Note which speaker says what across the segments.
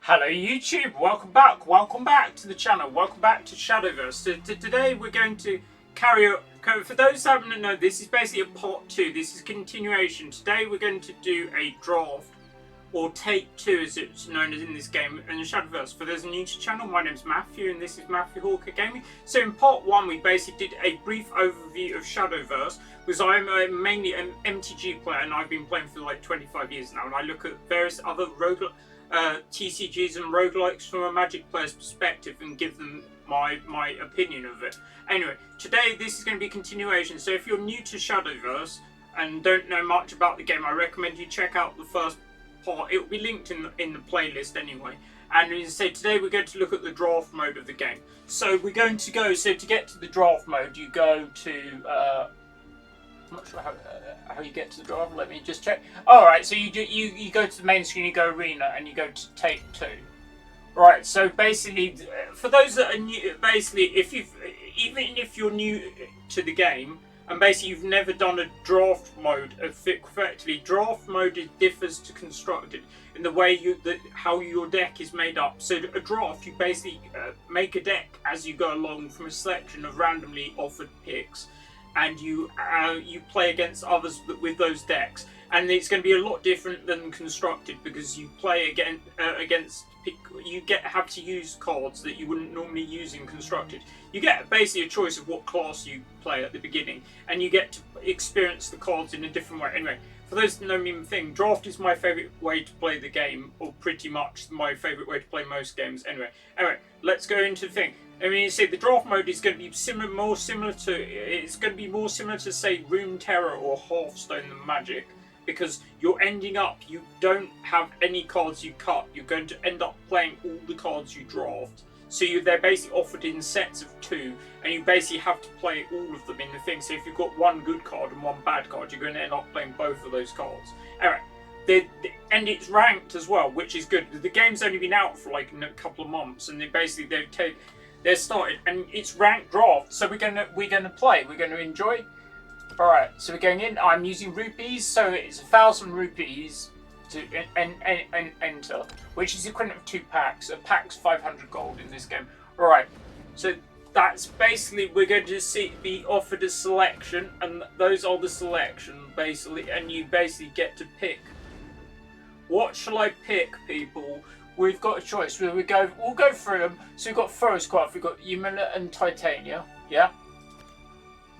Speaker 1: Hello YouTube, welcome back to the channel, welcome back to Shadowverse. So today we're going to carry on, for those that haven't known, this is basically a part 2, this is continuation. Today we're going to do a draft, or take 2 as it's known as in this game, in the Shadowverse. For those new to the channel, my name's Matthew and this is Matthew Hawker Gaming. So in part 1 we basically did a brief overview of Shadowverse, because I'm mainly an MTG player and I've been playing for like 25 years now, and I look at various other TCGs and roguelikes from a Magic player's perspective and give them my opinion of it. Anyway, today this is going to be a continuation, so if you're new to Shadowverse and don't know much about the game, I recommend you check out the first part. It will be linked in the playlist anyway. And as I say, today we're going to look at the draft mode of the game. So we're going to go, so to get to the draft mode you go to I'm not sure how you get to the draft. Let me just check. Alright, so you go to the main screen, you go arena, and you go to take 2. Right, so basically, for those that are new, basically, even if you're new to the game, and basically you've never done a draft mode effectively, draft mode differs to constructed in the way how your deck is made up. So a draft, you basically make a deck as you go along from a selection of randomly offered picks, and you play against others with those decks, and it's going to be a lot different than constructed, because you play against have to use cards that you wouldn't normally use in constructed. You get basically a choice of what class you play at the beginning, and you get to experience the cards in a different way. Anyway, for those that know me thing, draft is my favourite way to play the game, or pretty much my favourite way to play most games. Anyway, let's go into the thing. I mean, you see, the draft mode is going to be more similar to say Rune Terror or Hearthstone than Magic, because you're ending up, you don't have any cards you cut. You're going to end up playing all the cards you draft. So they're basically offered in sets of 2, and you basically have to play all of them in the thing. So if you've got one good card and one bad card, you're going to end up playing both of those cards. Anyway, and it's ranked as well, which is good. The game's only been out for like a couple of months, and they're started, and it's ranked draft. So we're gonna play. We're gonna enjoy. All right. So we're going in. I'm using rupees, so it's 1,000 rupees to enter, which is the equivalent of 2 packs. A pack's 500 gold in this game. All right. So that's basically, we're going to be offered a selection, and those are the selection basically, and you basically get to pick. What shall I pick, people? We've got a choice. We'll go through them. So we've got Forestcraft, we've got Umina and Titania, yeah?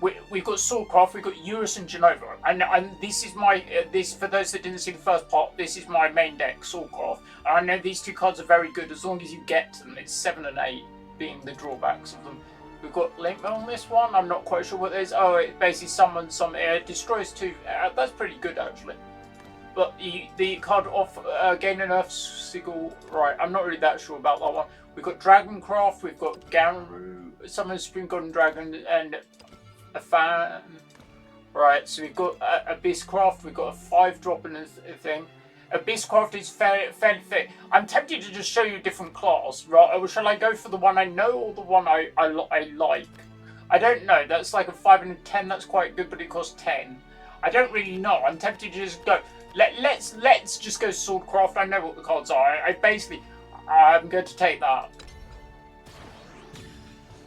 Speaker 1: We've got Swordcraft, we've got Eurus and Genova. And this is my, for those that didn't see the first part, this is my main deck, Swordcraft. And I know these 2 cards are very good as long as you get to them. It's 7 and 8 being the drawbacks of them. We've got Link on this one, I'm not quite sure what it is. Oh, it basically summons it destroys 2, that's pretty good actually. But the card off gain an Earth Sigil, right, I'm not really that sure about that one. We've got Dragoncraft, we've got Garu, Summon Supreme Golden Dragon, and a fan. Right, so we've got Abysscraft, we've got a 5-drop and a thing. Abysscraft is fairly thick. I'm tempted to just show you a different class, right? Or shall I go for the one I know or the one I like? I don't know, that's like a 5 and a 10, that's quite good, but it costs 10. I don't really know, I'm tempted to just go. Let's just go Swordcraft. I know what the cards are. I'm going to take that.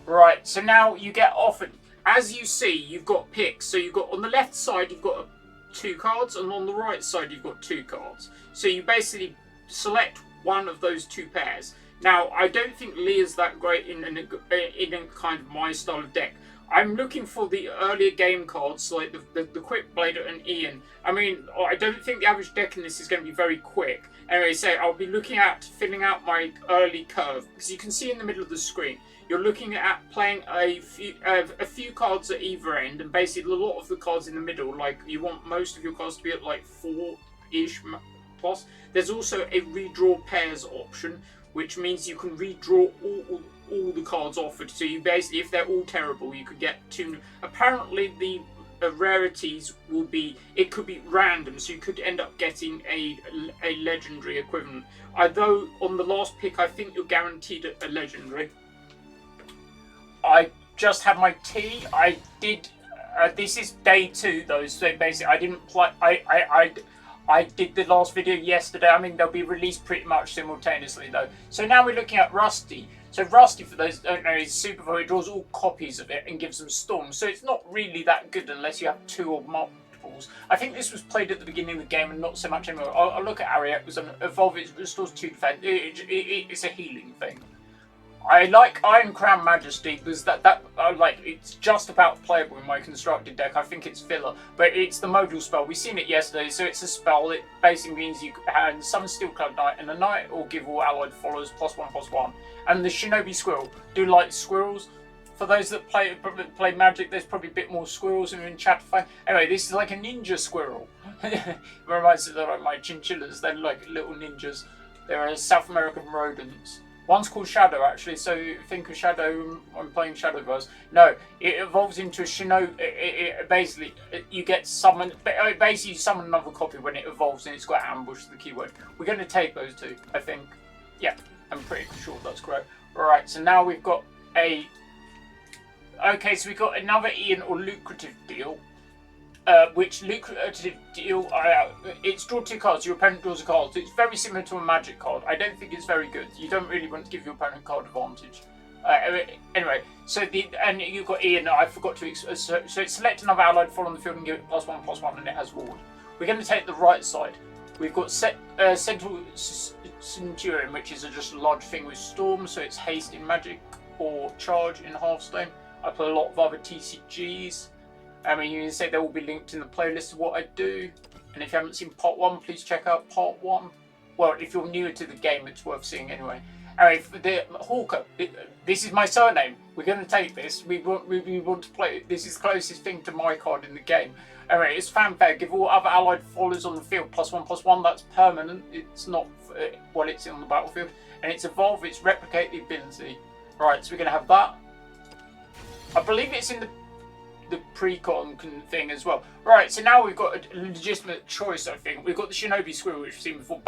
Speaker 1: Right, so now you get offered. As you see, you've got picks. So you've got on the left side, you've got 2 cards, and on the right side, you've got 2 cards. So you basically select one of those 2 pairs. Now, I don't think Leah's that great in a kind of my style of deck. I'm looking for the earlier game cards, like the Quick Blader and Ian. I mean, I don't think the average deck in this is going to be very quick. Anyway, so I'll be looking at filling out my early curve, because you can see in the middle of the screen, you're looking at playing a few cards at either end, and basically a lot of the cards in the middle, like you want most of your cards to be at like 4-ish plus. There's also a redraw pairs option, which means you can redraw all the cards offered. So you basically, if they're all terrible, you could get 2. Apparently the rarities will be, it could be random, so you could end up getting a legendary equivalent. Although on the last pick, I think you're guaranteed a legendary. I just had my tea. I did. This is day 2 though, so basically I didn't play. I did the last video yesterday. I mean, they'll be released pretty much simultaneously though. So now we're looking at Rusty. So Rusty, for those who don't know, is super power. It draws all copies of it and gives them storms. So it's not really that good unless you have 2 or multiples. I think this was played at the beginning of the game and not so much anymore. I'll look at Ariat. It was an evolve. It restores 2 defense. It's a healing thing. I like Iron Crown Majesty because it's just about playable in my constructed deck. I think it's filler, but it's the modal spell. We seen it yesterday, so it's a spell. It basically means you can summon Steel Club Knight, and the Knight will give all allied followers +1/+1. And the Shinobi Squirrel do like squirrels. For those that play Magic, there's probably a bit more squirrels in Chatterfang. Anyway, this is like a ninja squirrel. It reminds me of like my chinchillas. They're like little ninjas. They're South American rodents. One's called Shadow, actually, so think of Shadow when playing Shadowverse. No, it evolves into a Shinobi. Basically, you get summoned. Basically, you summon another copy when it evolves, and it's got ambush, the keyword. We're going to take those 2, I think. Yeah, I'm pretty sure that's correct. Alright, so now we've got a... Okay, so we've got another Ian or lucrative deal. Which lucrative deal, it's draw 2 cards, your opponent draws a card. So it's very similar to a Magic card. I don't think it's very good. You don't really want to give your opponent card advantage. Anyway, so and you've got Ian, I forgot to, so it's select another allied fall on the field and give it +1/+1 and it has ward. We're going to take the right side. We've got Central Centurion, which is just a large thing with Storm, so it's haste in Magic or charge in Hearthstone. I play a lot of other TCGs. I mean, you can say they will be linked in the playlist of what I do. And if you haven't seen part 1, please check out part 1. Well, if you're newer to the game, it's worth seeing anyway. Anyway, for the Hawker, this is my surname. We're going to take this. We want to play it. This is the closest thing to my card in the game. Anyway, it's fanfare. Give all other allied followers on the field +1/+1. That's permanent. It's not while it's on the battlefield. And it's evolve. It's replicate the ability. Right, so we're going to have that. I believe it's in the pre-con thing as well. Right, so now we've got a legitimate choice, I think. We've got the Shinobi Squirrel, which we've seen before.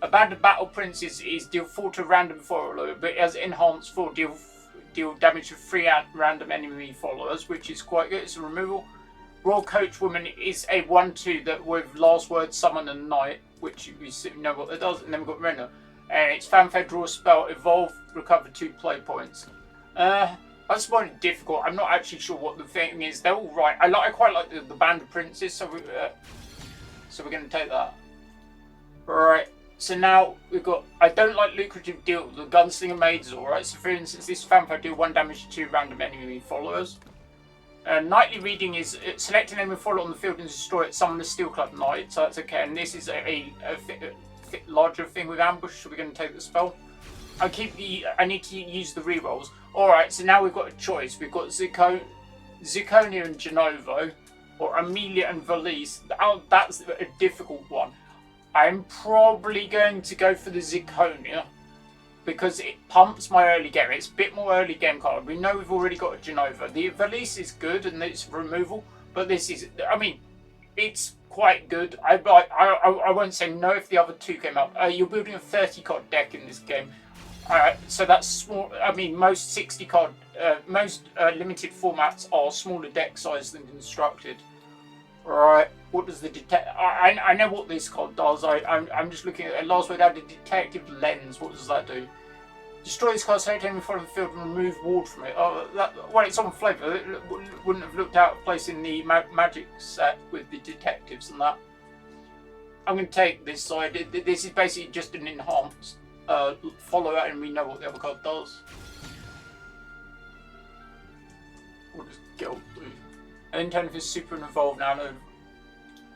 Speaker 1: A band of battle princes is deal 4 to random follower, but it has enhanced 4, deal damage to 3 random enemy followers, which is quite good. It's a removal. Royal Coach Woman is a 1/2 that with last word summon a knight, which you know what that does. And then we've got Renner. And it's fanfare, draw a spell, evolve, recover 2 play points. That's more difficult. I'm not actually sure what the thing is. They're all right. I quite like the Band of Princes, so we're going to take that. Right. So now we've got. I don't like lucrative deal. The Gunslinger Maid's alright. So for instance, this fanfare deal 1 damage to 2 random enemy followers. Nightly reading is select an enemy follower on the field and destroy it. Summon the Steel Club Knight. So that's okay. And this is a larger thing with ambush. So we're going to take the spell. I need to use the rerolls. Alright, so now we've got a choice. We've got Zirconia and Genovo, or Amelia and Valise. Oh, that's a difficult one. I'm probably going to go for the Zirconia, because it pumps my early game. It's a bit more early game card. We know we've already got a Genova. The Valise is good, and it's removal, but this is, I mean, it's quite good. I won't say no if the other 2 came up. You're building a 30 card deck in this game. So that's small. I mean, most 60 card, most limited formats are smaller deck size than constructed. Right. What does the detect? I know what this card does. I'm just looking at it. Last word added detective lens. What does that do? Destroy this card, select enemy from the field, and remove ward from it. Oh, well, it's on flavor. It wouldn't have looked out of place in the magic set with the detectives and that. I'm going to take this side. This is basically just an enhanced. Follow that and we know what the other card does. What does Guild do? And then turn if it's super and evolve now. No,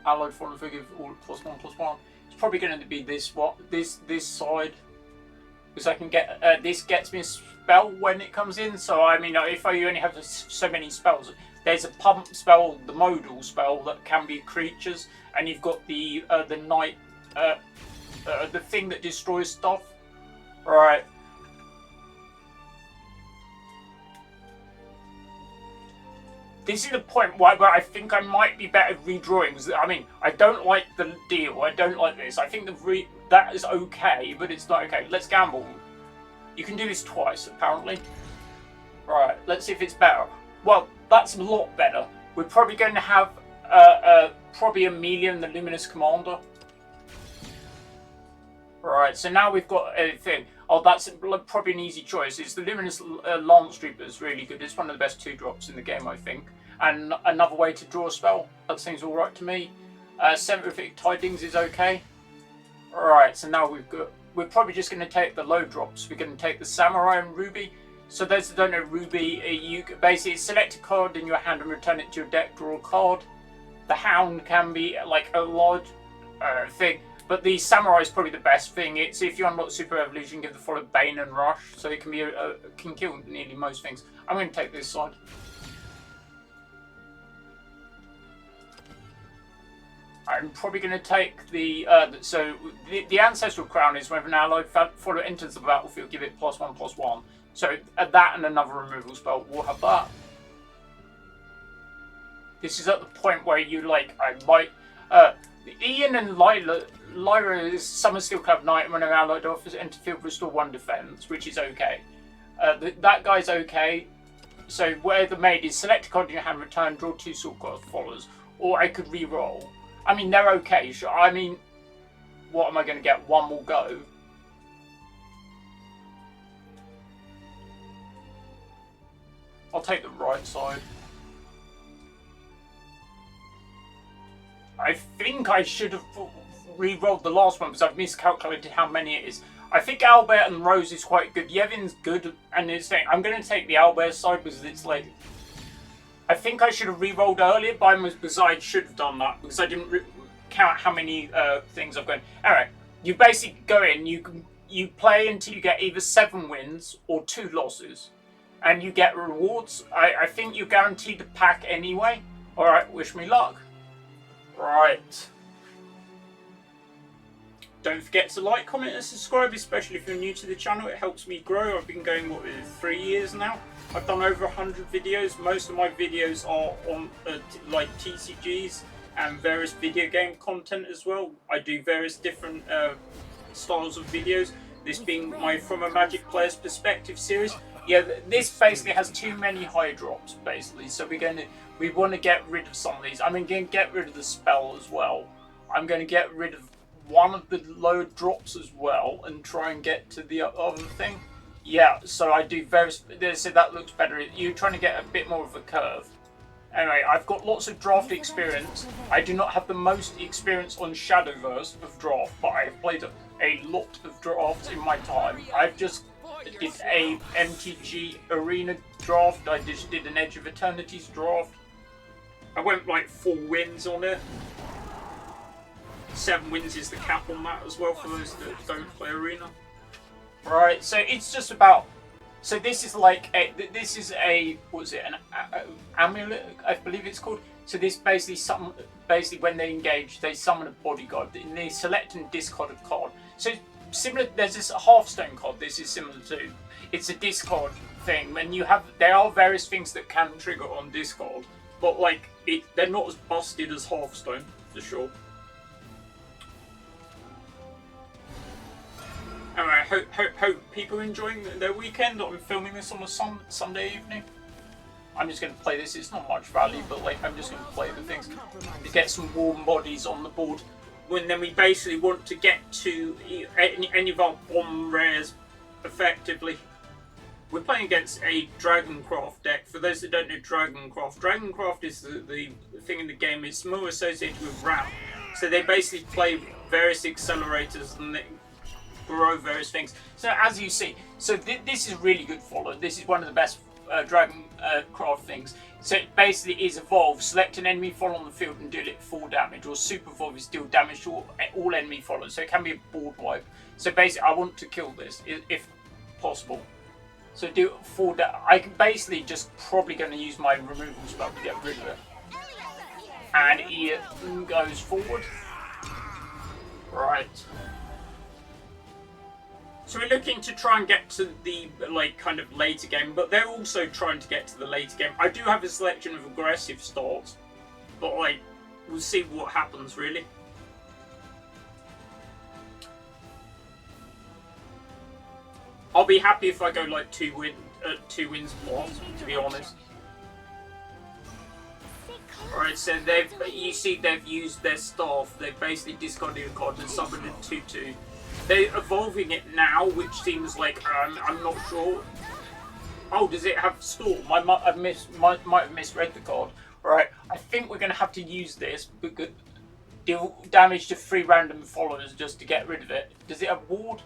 Speaker 1: allied follow forgive all +1/+1. It's probably going to be this side, because I can get this gets me a spell when it comes in. So I mean, if I only have so many spells, there's a pump spell, the modal spell that can be creatures, and you've got the knight, the thing that destroys stuff. Right. This is the point where I think I might be better redrawing. I mean, I don't like the deal. I don't like this. I think that is okay, but it's not okay. Let's gamble. You can do this twice, apparently. Right. Let's see if it's better. Well, that's a lot better. We're probably going to have probably Amelia and the Luminous Commander. Alright, so now we've got a thing. Oh, that's probably an easy choice. It's the Luminous Lance Trooper is really good. It's one of the best 2-drops in the game, I think. And another way to draw a spell. That seems alright to me. Seraphic Tidings is okay. Alright, so now we're probably just going to take the low drops. We're going to take the Samurai and Ruby. So those that don't know Ruby, you basically select a card in your hand and return it to your deck, draw a card. The Hound can be like a large thing. But the Samurai is probably the best thing. It's if you unlock Super Evolution, give the follow Bane and Rush, so it can be can kill nearly most things. I'm going to take this side. I'm probably going to take the the Ancestral Crown is when an allied follower enters the battlefield, give it +1/+1. So that and another removal spell will have that. This is at the point where you Ian and Lyra is Summer Steel Club Knight, and when an allied offers enter field, restore 1 defense, which is okay. That guy's okay. So where the maid is, select a card in your hand, return, draw 2 sword card followers, or I could re-roll. I mean, they're okay. Sure. I mean, what am I going to get? 1 will go. I'll take the right side. I think I should have re-rolled the last one because I've miscalculated how many it is. I think Owlbear and Rose is quite good. Yevon's good, and it's saying I'm going to take the Owlbear side because it's like I think I should have re-rolled earlier, but I'm bizarre. I should have done that because I didn't count how many things I've got. Anyway, you basically go in. You play until you get either 7 wins or 2 losses, and you get rewards. I think you're guaranteed to pack anyway. All right, wish me luck. Right. Don't forget to like, comment and subscribe, especially if you're new to the channel. It helps me grow. I've been going, 3 years now? I've done over 100 videos. Most of my videos are on like TCGs and various video game content as well. I do various different styles of videos. This being my From a Magic Player's Perspective series. Yeah, this basically has too many high drops, basically. So we want to get rid of some of these. I'm going to get rid of the spell as well. I'm going to get rid of one of the low drops as well and try and get to the other thing. Yeah, so I do various... So that looks better. You're trying to get a bit more of a curve. Anyway, I've got lots of draft experience. I do not have the most experience on Shadowverse of draft, but I've played a lot of drafts in my time. I've just did a MTG Arena draft. I just did an Edge of Eternity's draft. I went like 4 wins on it. 7 wins is the cap on that as well for those that don't play Arena. Right, so it's just about... So this is like a... What is it? An amulet, I believe it's called. So this basically when they engage, they summon a bodyguard and they select and discard a card. So similar, there's this Hearthstone card this is similar to. It's a discard thing. When you have... There are various things that can trigger on discard. But like, they're not as busted as Hearthstone, for sure. Anyway, hope people are enjoying their weekend. I'm filming this on a Sunday evening. I'm just going to play this. It's not much value, but like I'm just going to play the things to get some warm bodies on the board. When then we basically want to get to any of our bomb rares effectively. We're playing against a Dragoncraft deck. For those that don't know Dragoncraft is the thing in the game. It's more associated with RAM. So they basically play various accelerators and they grow various things. So as you see, so this is really good follow. This is one of the best Dragoncraft things. So it basically is evolve, select an enemy follow on the field and deal it 4 damage, or super evolve is deal damage to all enemy follows. So it can be a board wipe. So basically I want to kill this if possible. So do 4 damage. I can basically just probably going to use my removal spell to get rid of it. And he goes forward. Right. So we're looking to try and get to the kind of later game, but they're also trying to get to the later game. I do have a selection of aggressive starts, but we'll see what happens really. I'll be happy if I go like 2 wins more, to be honest. Alright, so you see they've used their staff. They've basically discarded a card and summoned a 2/2. They're evolving it now, which seems like I'm not sure. Oh, does it have Storm? I might have misread the card. Right, I think we're going to have to use this because deal damage to 3 random followers just to get rid of it. Does it have Ward?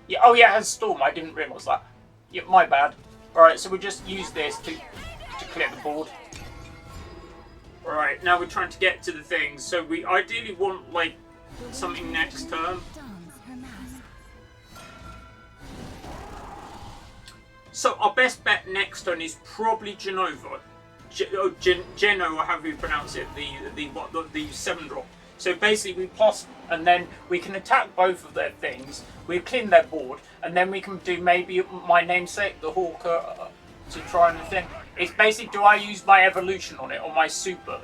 Speaker 1: Yeah. Oh yeah, it has Storm. I didn't realise that. Yeah, my bad. Alright, so we'll just use this to clear the board. Alright, now we're trying to get to the things. So we ideally want, like, something next turn. So our best bet next turn is probably Genova. Geno, or however you pronounce it, the 7-drop. So basically we plus, and then we can attack both of their things, we clean their board, and then we can do maybe my namesake, the Hawker, to try and thing. It's basically, do I use my evolution on it, or my super?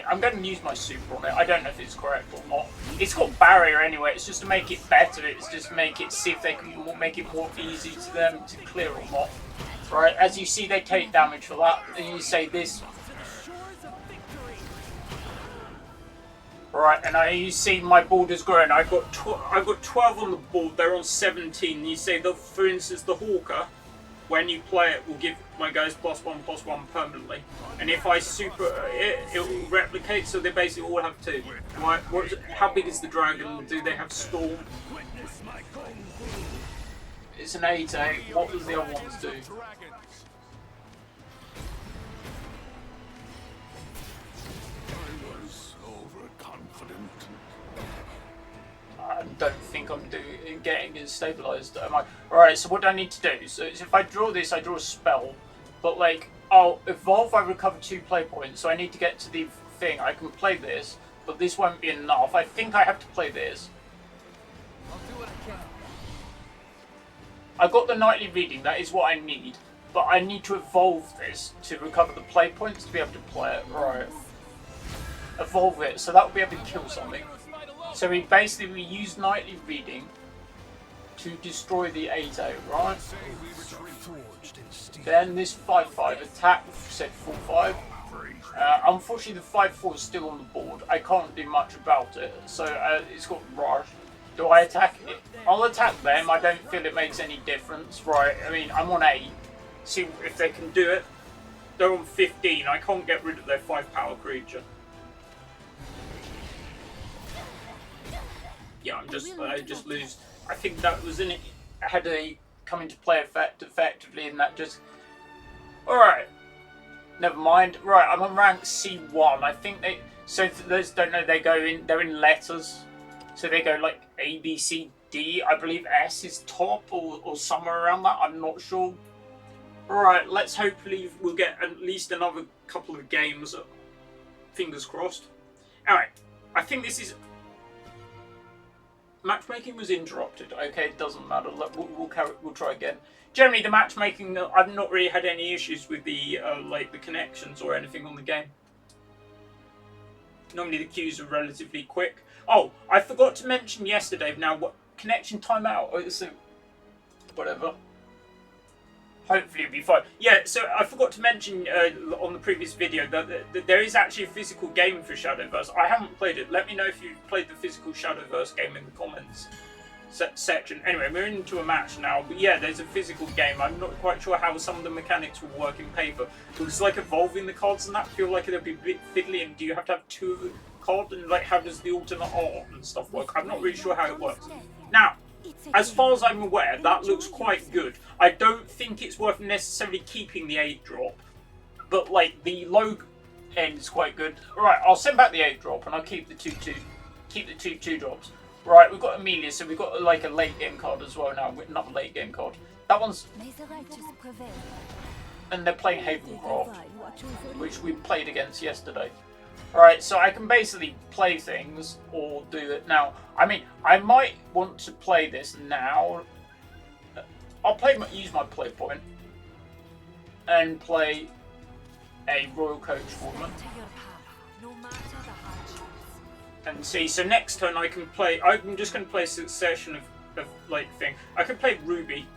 Speaker 1: I'm going to use my super on it. I don't know if it's correct or not. It's got barrier anyway, it's just to make it better, it's just to make it, see if they can make it more easy to them to clear or not. Right, as you see, they take damage for that, and you say this. Right, and you see my board is growing. I've got 12 on the board. They're on 17. You say that, for instance, the Hawker, when you play it, will give my guys +1/+1 permanently. And if I super it will replicate. So they basically all have 2. Right? How big is the dragon? Do they have Storm? It's an 8/8. What does the other ones do? I don't think I'm getting it stabilised, am I? Alright, so what do I need to do? So if I draw this, I draw a spell. But like, I'll evolve, I recover 2 play points. So I need to get to the thing. I can play this, but this won't be enough. I think I have to play this.
Speaker 2: I'll do what I can.
Speaker 1: I got the nightly reading, that is what I need. But I need to evolve this to recover the play points to be able to play it. Right. Evolve it, so that will be able to kill something. So we basically use nightly reading to destroy the 8/8, right? Then this 5/5 attack, set 4/5. Unfortunately, the 5/4 is still on the board. I can't do much about it, so it's got rush. Do I attack it? I'll attack them. I don't feel it makes any difference, right? I mean, I'm on 8. See if they can do it. They're on 15. I can't get rid of their 5-power creature. Yeah, I just lose. I think that was in it. Had a come into play effectively, and that just. All right, never mind. Right, I'm on rank C1. I think they. So for those who don't know, they go in. They're in letters, so they go like A, B, C, D. I believe S is top or somewhere around that. I'm not sure. All right, let's hopefully we'll get at least another couple of games. Fingers crossed. All right, I think this is. Matchmaking was interrupted. Okay, it doesn't matter. We'll try again. Generally, the matchmaking, I've not really had any issues with the like the connections or anything on the game. Normally, the queues are relatively quick. Oh, I forgot to mention yesterday. Now, what connection timeout? Oh, so whatever. Hopefully it'll be fine. Yeah, so I forgot to mention on the previous video that there is actually a physical game for Shadowverse. I haven't played it. Let me know if you've played the physical Shadowverse game in the comments section. Anyway, we're into a match now. But yeah, there's a physical game. I'm not quite sure how some of the mechanics will work in paper. Looks like evolving the cards and that feel like it'll be a bit fiddly. And do you have to have 2 cards? And like, how does the alternate art and stuff work? I'm not really sure how it works. Now, as far as I'm aware, that looks quite good. I don't think it's worth necessarily keeping the 8-drop, but like the low end is quite good. Right, I'll send back the 8-drop and I'll keep the 2/2, keep the 2/2 drops. Right, we've got Amelia, so we've got like a late game card as well now. Another late game card. That one's. And they're playing Havencroft, which we played against yesterday. Alright, so I can basically play things or do it now. I mean, I might want to play this now. I'll use my play point and play a Royal Coach tournament. And see, so next turn I can play. I'm just going to play a succession of like thing. I can play Ruby,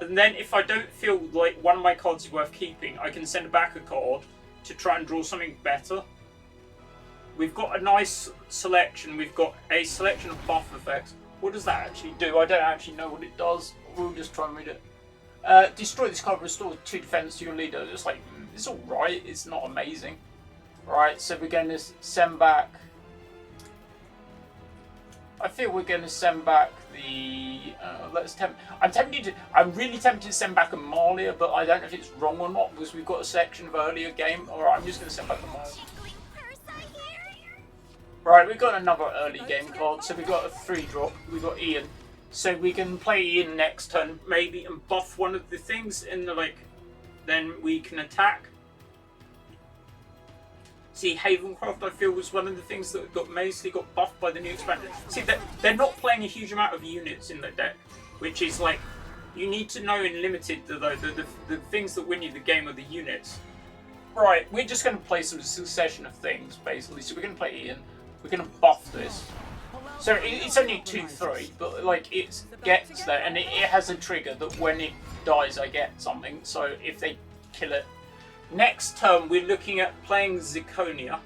Speaker 1: and then if I don't feel like one of my cards is worth keeping, I can send back a card to try and draw something better. We've got a nice selection. We've got a selection of buff effects. What does that actually do? I don't actually know what it does. We'll just try and read it. Destroy this card, restore 2 defense to your leader. It's like, it's alright, it's not amazing. Right, so we're going to send back... I feel we're going to send back the... I'm really tempted to send back a Malia, but I don't know if it's wrong or not, because we've got a section of earlier game. Alright, I'm just going to send back the Malia. Right, we've got another early game card, so we've got a 3-drop. We've got Ian. So we can play Ian next turn, maybe, and buff one of the things in the, like, then we can attack. See, Havencroft, I feel, was one of the things that got buffed by the new expansion. See, they're not playing a huge amount of units in the deck, which is, like, you need to know in Limited, the things that win you the game are the units. Right, we're just going to play some succession of things, basically. So we're going to play Ian. We're going to buff this. So it's only 2-3, but like it gets there, and it has a trigger that when it dies, I get something. So if they kill it, next turn we're looking at playing Zirconia,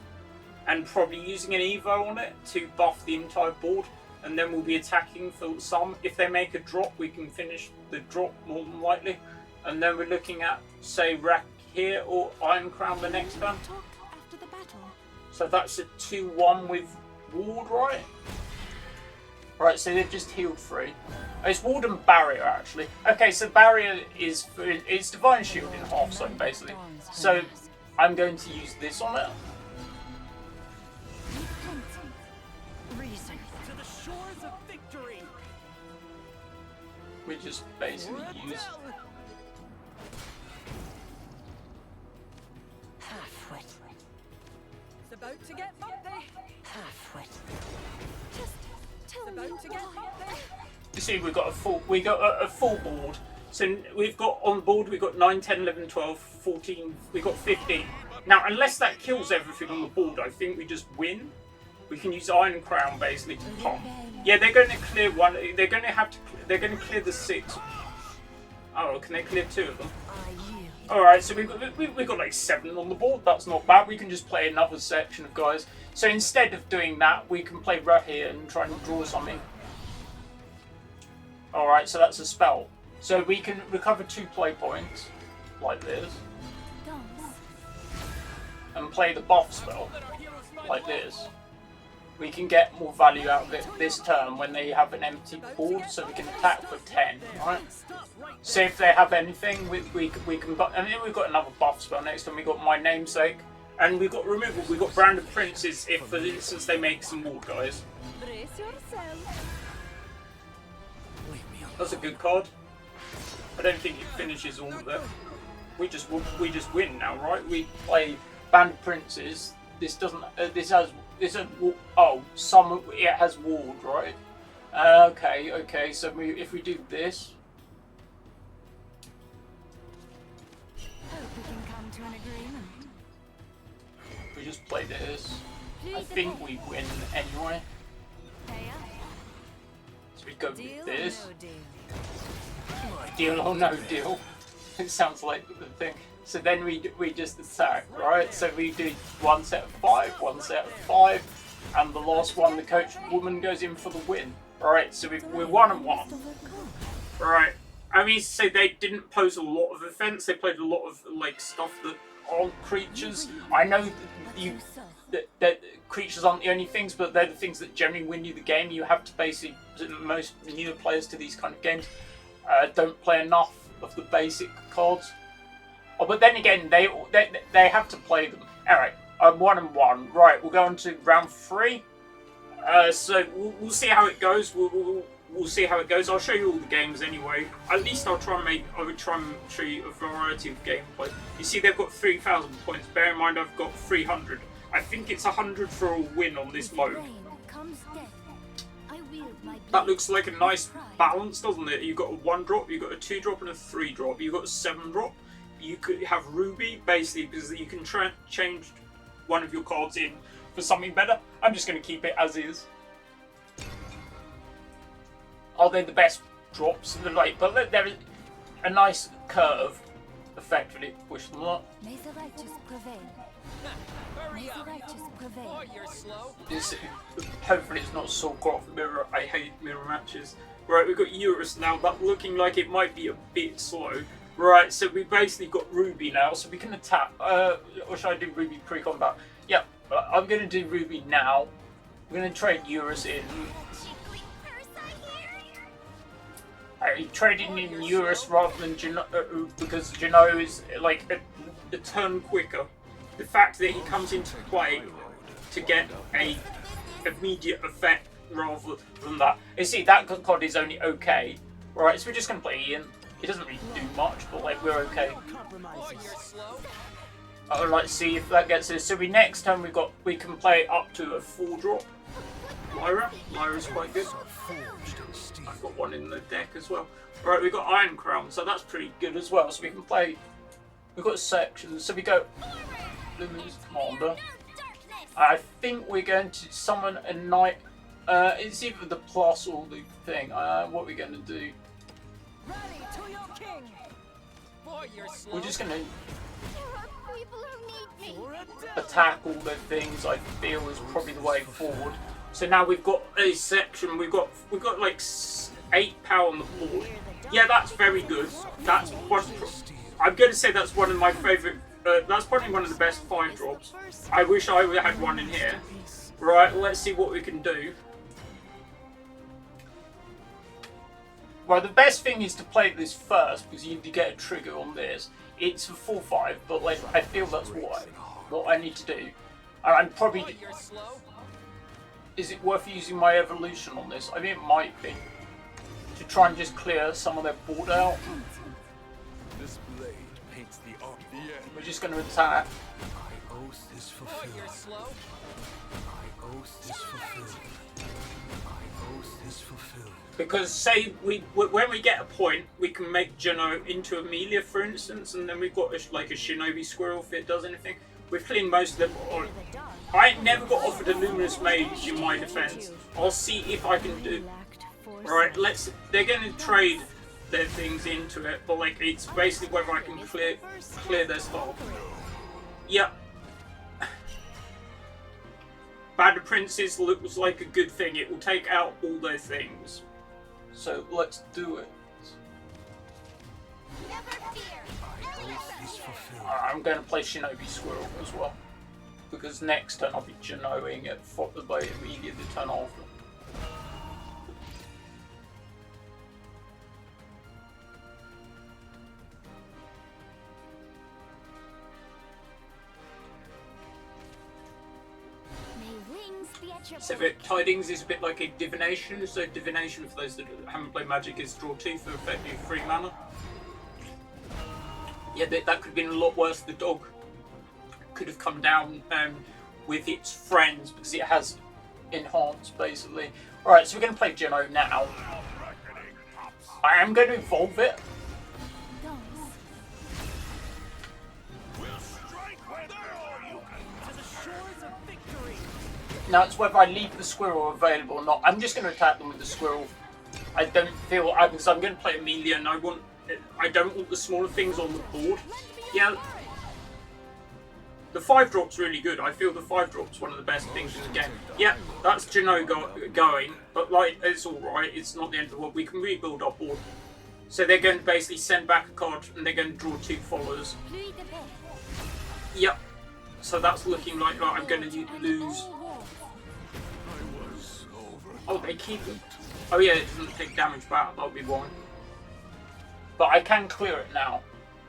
Speaker 1: and probably using an Evo on it to buff the entire board, and then we'll be attacking for some. If they make a drop, we can finish the drop more than likely, and then we're looking at say Rack here or Iron Crown the next turn. So that's a 2-1 with Ward, right? Right, so they've just healed 3. Oh, it's Ward and Barrier, actually. Okay, so Barrier is it's Divine Shield in half zone, basically. So I'm going to use this on it. We just basically use...
Speaker 2: About to get bumpy.
Speaker 3: Halfwit.
Speaker 2: Just about to get bumpy.
Speaker 1: You see, we got a full board. So we've got on board, we've got 9, 10, 11, 12, 14, we've got 15. Now, unless that kills everything on the board, I think we just win. We can use Iron Crown basically to pop. Yeah, they're going to clear one. They're going to clear the 6. Oh, can they clear 2 of them? Alright, so we've got like 7 on the board. That's not bad. We can just play another section of guys. So instead of doing that, we can play Rahir and try and draw something. Alright, so that's a spell. So we can recover 2 play points, like this. And play the buff spell, like this. We can get more value out of it this turn when they have an empty board, so we can attack for 10, right? So if they have anything, we can... And then we've got another buff spell next time. We've got My Namesake. And we've got removal. We've got Branded Princes if, for instance, they make some more guys. That's a good card. I don't think it finishes all of them. We just win now, right? We play Branded Princes. This doesn't... it has ward, right? Okay, so if we do this...
Speaker 3: Hope we can come to an agreement.
Speaker 1: We just play this. I think we win anyway. So we go with this. Deal or no deal. It sounds like the thing. So then we just attack, right? So we do 1 set of 5, 1 set of 5, and the last one, the coach woman goes in for the win. Alright, so we're 1-1. Right. I mean, so they didn't pose a lot of offense. They played a lot of like stuff that aren't creatures. I know that creatures aren't the only things, but they're the things that generally win you the game. You have to basically, most newer players to these kind of games don't play enough of the basic cards. Oh, but then again, they have to play them. Alright, I'm 1-1. Right, we'll go on to round 3. So we'll see how it goes. We'll see how it goes. I'll show you all the games anyway. At least I would try and show you a variety of gameplay. You see, they've got 3,000 points. Bear in mind, I've got 300. I think it's 100 for a win on this mode. That looks like a nice balance, doesn't it? You've got a 1-drop, you've got a 2-drop, and a 3-drop. You've got a 7-drop. You could have Ruby, basically, because you can change one of your cards in for something better. I'm just going to keep it as is. Are they the best drops? But there is a nice curve, effectively, push them up.
Speaker 3: May the righteous prevail. May the righteous prevail.
Speaker 2: You're slow.
Speaker 1: This, hopefully it's not Soulcraft mirror. I hate mirror matches. Right, we've got Eurus now, but looking like it might be a bit slow. Right, so we basically got Ruby now, so we can attack. Or should I do Ruby pre-combat? Yeah, I'm going to do Ruby now. We're going to trade Eurus in. I traded in Eurus rather than Geno, because Geno is like a turn quicker. The fact that he comes into play to get a immediate effect rather than that. You see, that card is only okay. Right, so we're just going to play Ian. It doesn't really do much, but like we're okay. I would like to see if that gets us. So next time we can play up to a 4-drop. Lyra's quite good. I've got one in the deck as well. Right, we've got Iron Crown, so that's pretty good as well. So we can play. We've got sections. So we go Luminous Commander. I think we're going to summon a Knight. It's either the plus or the thing. What are we going to do? We're just going to attack all the things I feel is probably the way forward. So now we've got a section. We've got like 8 power on the board. Yeah, that's very good. That's one. I'm going to say that's one of my favourite. That's probably one of the best 5-drops. I wish I had one in here. Right, let's see what we can do. Well, the best thing is to play this first because you get a trigger on this. It's a 4/5, but like I feel that's what I need to do. And I'm probably. Is it worth using my evolution on this? I mean, it might be to try and just clear some of their board out.
Speaker 4: This blade paints the art.
Speaker 1: We're just going to attack.
Speaker 4: My oath is fulfilled. My oath is fulfilled. My oath is fulfilled.
Speaker 1: Because say when we get a point, we can make Geno into Amelia, for instance, and then we've got like a Shinobi Squirrel if it does anything. We've cleaned most of them on. I never got offered a Luminous Mage in my defense. I'll see if I can do. Alright, they're going to trade their things into it, but like it's basically whether I can clear their stuff. Yep. Band of Princes looks like a good thing. It will take out all their things. So let's do it. I'm going to play Shinobi Squirrel as well. Because next turn I'll be Genoing it by immediately the turn after. So Tidings is a bit like a Divination. So Divination, for those that haven't played Magic, is draw 2 for effectively 3 mana. Yeah, that could have been a lot worse. The dog could have come down with its friends because it has enhanced basically. Alright, so we're going to play Geno now. I am going to evolve it. Now it's whether I leave the squirrel available or not. I'm just going to attack them with the squirrel. I don't feel because I'm going to play Amelia and I don't want the smaller things on the board. Yeah, the 5-drop's really good. I feel the 5-drop's one of the best things in the game. Yeah, that's Geno going, but like it's all right. It's not the end of the world. We can rebuild our board. So they're going to basically send back a card and they're going to draw 2 followers. Yep. So that's looking like I'm going to lose. Oh, they keep it. Oh yeah, it doesn't take damage back. That'll be one. But I can clear it now.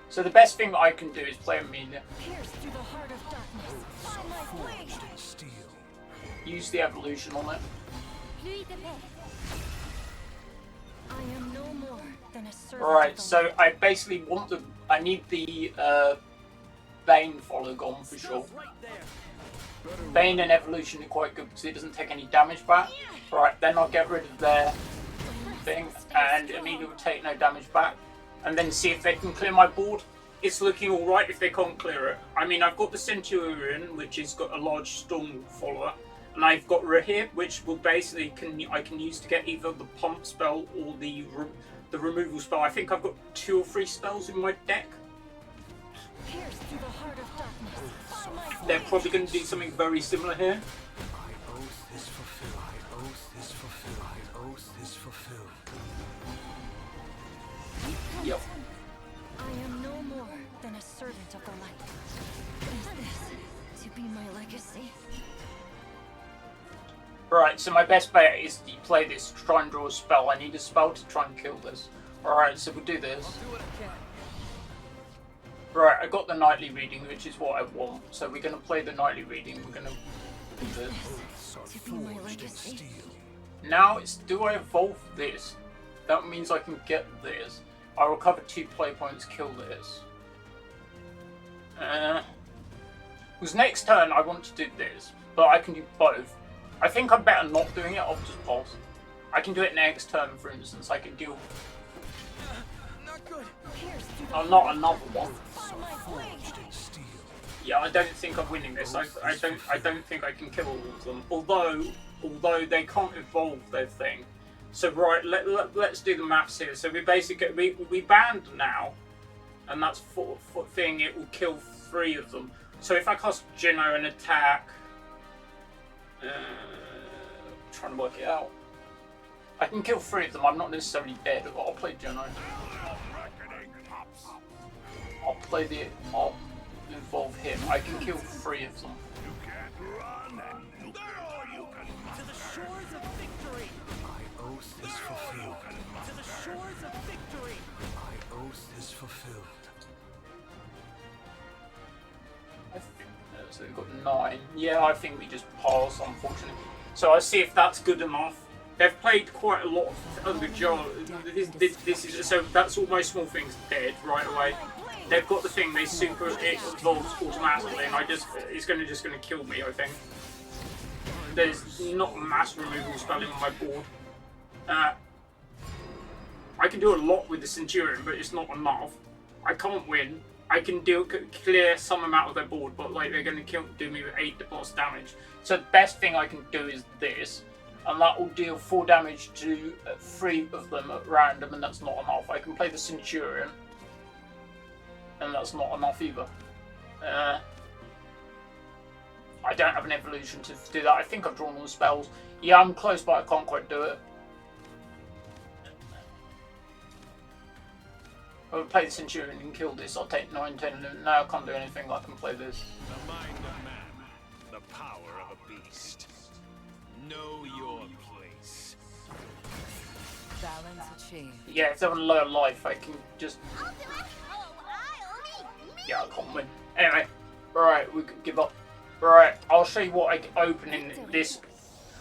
Speaker 1: So the best thing that I can do is play Amelia. Use the evolution on it. Alright, so I basically want I need the Bane follow gone for sure. Bane and evolution are quite good because it doesn't take any damage back. Right, then I'll get rid of their thing and Amelia will take no damage back. And then see if they can clear my board. It's looking alright if they can't clear it. I mean, I've got the Centurion, which has got a large storm follower. And I've got Rahib, which will basically I can use to get either the pump spell or the removal spell. I think I've got 2 or 3 spells in my deck.
Speaker 3: Pierce through the heart of darkness. By my
Speaker 1: They're probably going to do something very similar here.
Speaker 4: I oath is fulfilled. I oath is fulfilled. I oath is fulfilled.
Speaker 1: Yep.
Speaker 3: I am no more than a servant of the light. Is this to be my legacy?
Speaker 1: Right, so my best bet is you play this to try and draw a spell. I need a spell to try and kill this. Alright, so we'll do this.
Speaker 5: Do what I can.
Speaker 1: Right, I got the nightly reading, which is what I want. So we're going to play the nightly reading. We're going to do this.
Speaker 4: Oaths are
Speaker 3: To be my
Speaker 4: forged in
Speaker 3: legacy.
Speaker 4: steel.
Speaker 1: Now it's, do I evolve this? That means I can get this. I recover 2 play points, kill this. Because next turn I want to do this, but I can do both. I think I'm better not doing it, I'll just pause. I can do it next turn, for instance. I can do...
Speaker 5: Not good.
Speaker 3: Pierce through the
Speaker 1: Oh, not another one.
Speaker 3: by my blade.
Speaker 4: Forged in steel.
Speaker 1: Yeah, I don't think I'm winning this. I don't think I can kill all of them. Although they can't evolve their thing. So right, let's do the maths here. So we basically we banned now, and that's for thing. It will kill 3 of them. So if I cast Geno and attack, trying to work it out. I can kill 3 of them. I'm not necessarily dead. But I'll play Geno. I'll involve him. I can kill 3 of them.
Speaker 5: To the shores of victory.
Speaker 4: My oath is fulfilled.
Speaker 5: To the shores of victory.
Speaker 4: My oath is fulfilled.
Speaker 1: So we've got 9. Yeah, I think we just pass, unfortunately. So I see if that's good enough. They've played quite a lot of other Joe. This is so that's all my small things dead right away. They've got the thing. They super it evolves automatically, and it's just gonna kill me. I think. There's not a mass removal spell in my board. I can do a lot with the Centurion, but it's not enough. I can't win. I can clear some amount of their board, but like they're going to do me with 8+ damage. So the best thing I can do is this, and that will deal 4 damage to 3 of them at random, and that's not enough. I can play the Centurion, and that's not enough either. I don't have an evolution to do that. I think I've drawn all the spells. Yeah, I'm close, but I can't quite do it. I'll play the Centurion and kill this. I'll take 9, 10, and now I can't do anything. I can play this.
Speaker 6: The mind of man, the power of a beast. Know your place.
Speaker 2: Balance achieved.
Speaker 1: Yeah, if they're on low life, I can just...
Speaker 3: I'll do it. Oh, I'll
Speaker 1: Yeah, I can't win. Anyway, right, we could give up. Right, I'll show you what I open in this.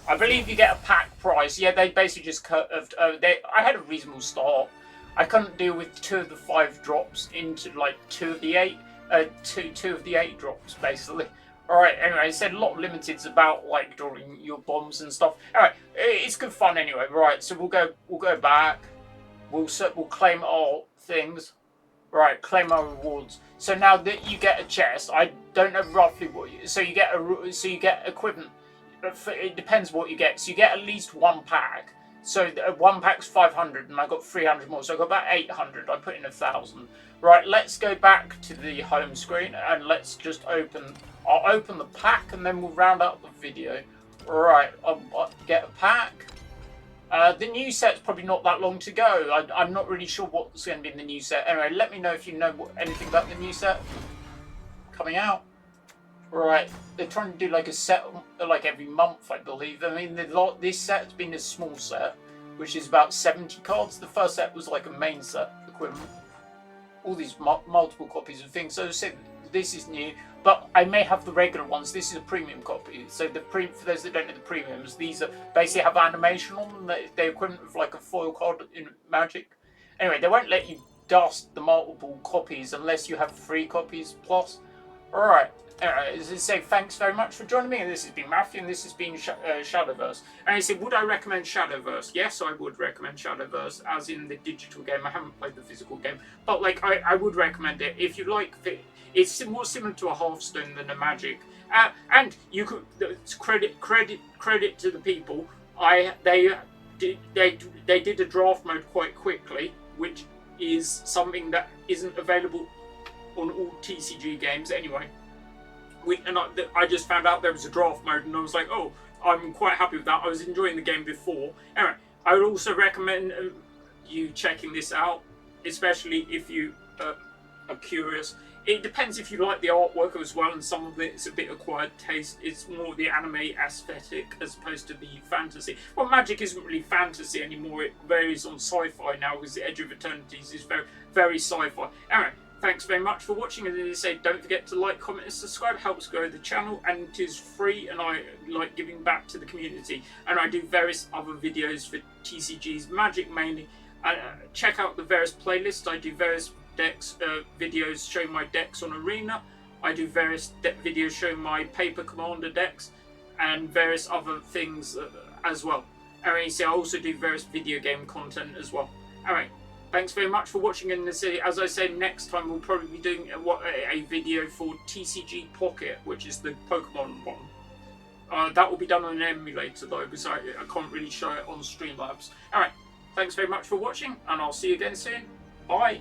Speaker 1: I believe you get a pack price. Yeah, they basically just curved. I had a reasonable start. I couldn't deal with 2 of the 5 drops into like 2 of the 8. Two of the 8 drops basically. Alright, anyway, it said a lot of limiteds about like drawing your bombs and stuff. Alright, it's good fun anyway. Right, so we'll go back. We'll claim our things. Right, claim our rewards. So now that you get a chest, I don't know roughly what you. So you get equipment. It depends what you get. So you get at least 1 pack. So 1 pack's 500, and I got 300 more. So I got about 800. I put in 1,000. Right, let's go back to the home screen and let's just open. I'll open the pack and then we'll round up the video. Right, I'll get a pack. The new set's probably not that long to go. I'm not really sure what's going to be in the new set. Anyway, let me know if you know anything about the new set coming out. Right, they're trying to do like a set like every month, I believe. I mean, this set's been a small set, which is about 70 cards. The first set was like a main set equivalent. All these multiple copies of things. So this is new, but I may have the regular ones. This is a premium copy. So for those that don't know the premiums, these are basically have animation on them. They're equivalent of like a foil card in Magic. Anyway, they won't let you dust the multiple copies unless you have 3 copies plus. Alright. As I say, thanks very much for joining me. And this has been Matthew, and this has been Shadowverse. And I said, would I recommend Shadowverse? Yes, I would recommend Shadowverse, as in the digital game. I haven't played the physical game, but like I would recommend it if you like. It's more similar to a Hearthstone than a Magic, and you could credit to the people. They did a draft mode quite quickly, which is something that isn't available on all TCG games anyway. I just found out there was a draft mode, and I was like, oh, I'm quite happy with that. I was enjoying the game before. Anyway, I would also recommend you checking this out, especially if you are curious. It depends if you like the artwork as well, and some of it's a bit acquired taste. It's more the anime aesthetic as opposed to the fantasy. Well, Magic isn't really fantasy anymore. It varies on sci-fi now, because the Edge of Eternities is very, very sci-fi. Anyway, thanks very much for watching, and as I say, don't forget to like, comment and subscribe. It helps grow the channel, and it is free, and I like giving back to the community. And I do various other videos for TCGs, Magic mainly. Check out the various playlists. I do various decks videos showing my decks on Arena. I do various videos showing my paper commander decks, and various other things as well. And so I also do various video game content as well. Alright, thanks very much for watching, and as I say, next time we'll probably be doing a video for TCG Pocket, which is the Pokemon one. That will be done on an emulator though, because I can't really show it on Streamlabs. Alright, thanks very much for watching, and I'll see you again soon. Bye!